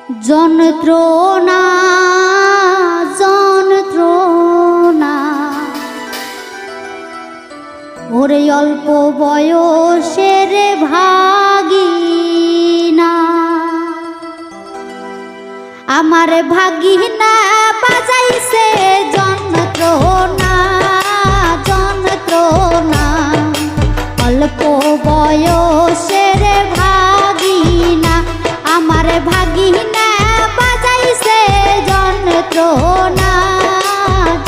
যন্ত্রণা যন্ত্রণা ওরে অল্প বয়সের ভাগিনা, আমার ভাগিনা বাজাইছে যন্ত্রণা যন্ত্রণা, অল্প বয়সের ভাগিনা, আমার ভাগিনা বাজাইছে যন্ত্রণা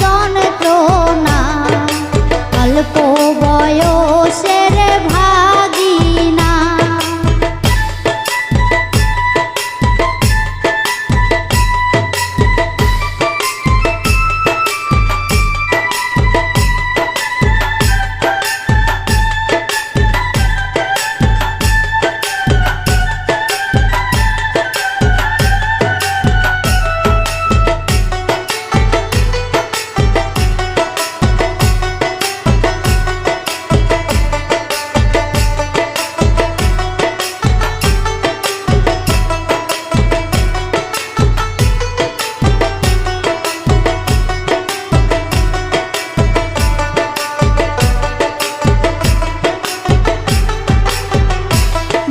যন্ত্রণা, অল্প বয়সের ভাগিনা।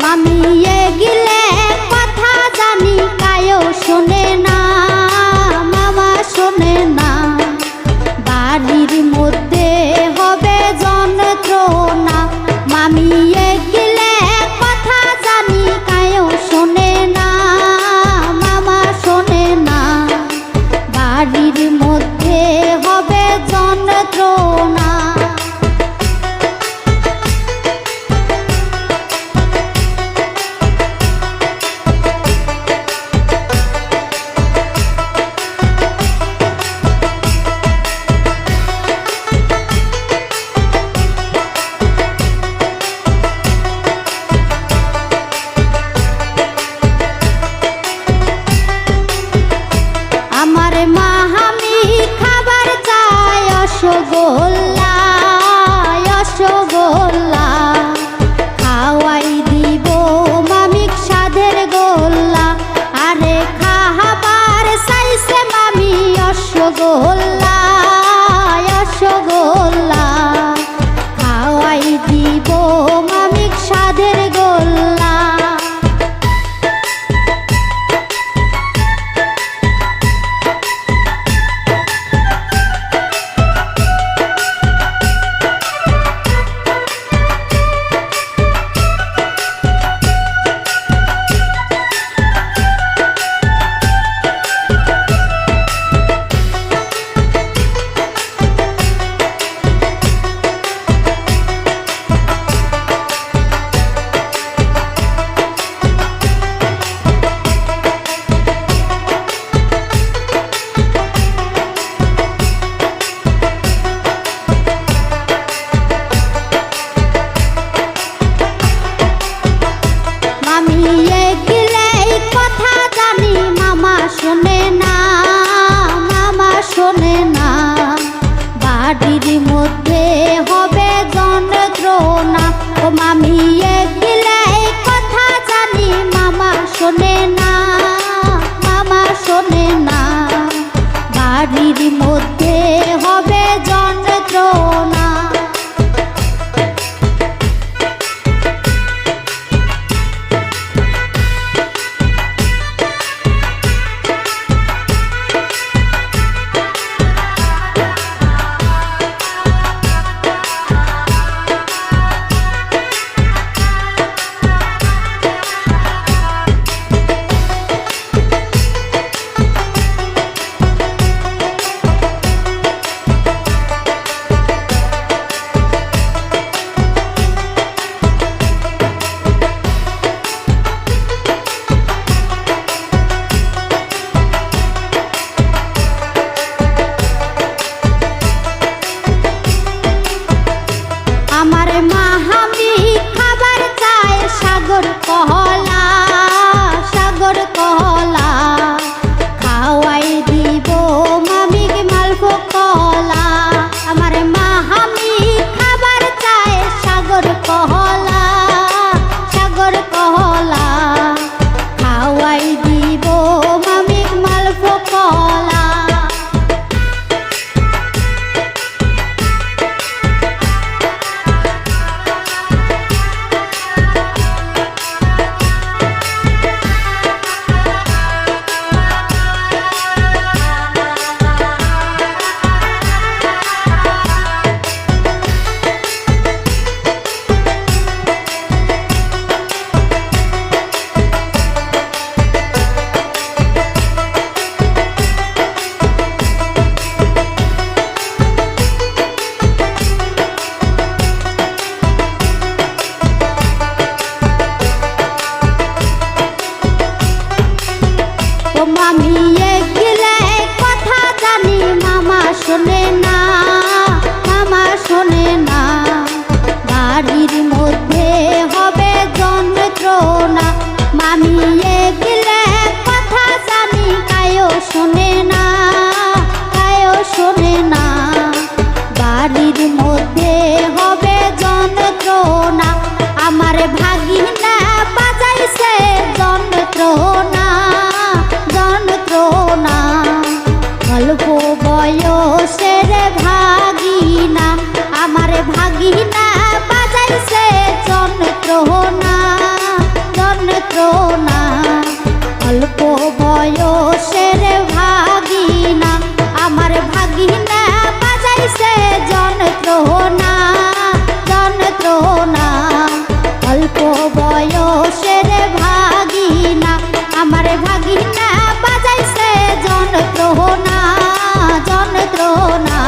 মামিয়ে গেলে কথা জানি কায়ও শোনে না, মামা শোনে না, বাড়ির মধ্যে হবে যন্ত্রণা। মামিয়ে গেলে কথা জানি কায়ও শোনে না, মামা শোনে না, বাড়ির মধ্যে হবে যন্ত্রণা। আমার মা আমি খাবার চাই রসগোল্লা রসগোল্লা, খাওয়াই দিব মামিক সাধের গোল্লা, আরে খাবার চাইছে মামি রসগোল্লা রসগোল্লা, খাওয়াই দিব মামিক সাধের গোল্লা। শোনে না, মামা শোনে না। বাড়ির মধ্যে হবে যন্ত্রণা, মামি এগিলে কথা জানি কায়ও শোনে না, কায়ও শোনে না। বাড়ির মধ্যে হবে যন্ত্রণা, আমার ভাগিনা বাজাইছে যন্ত্রণা, যন্ত্রণা। অল্প বয়সের ভাগিনা, আমার ভাগিনা বাজাইছে যন্ত্রণা, যন্ত্রণা। অল্প বয়সের ভাগিনা, আমার ভাগিনা বাজাইছে যন্ত্রণা, যন্ত্রণা। অল্প বয়সের ভাগিনা, আমার ভাগিনা বাজাইছে যন্ত্রণা, যন্ত্রণা।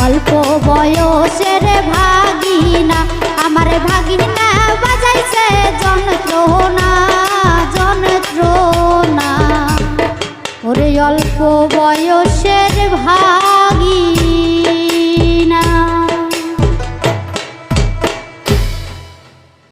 অল্প বয়সের ভাগিনা, আমার ভাগিনা বাজাইছে যন্ত্রণা, যন্ত্রণা। ওরে অল্প বয়সে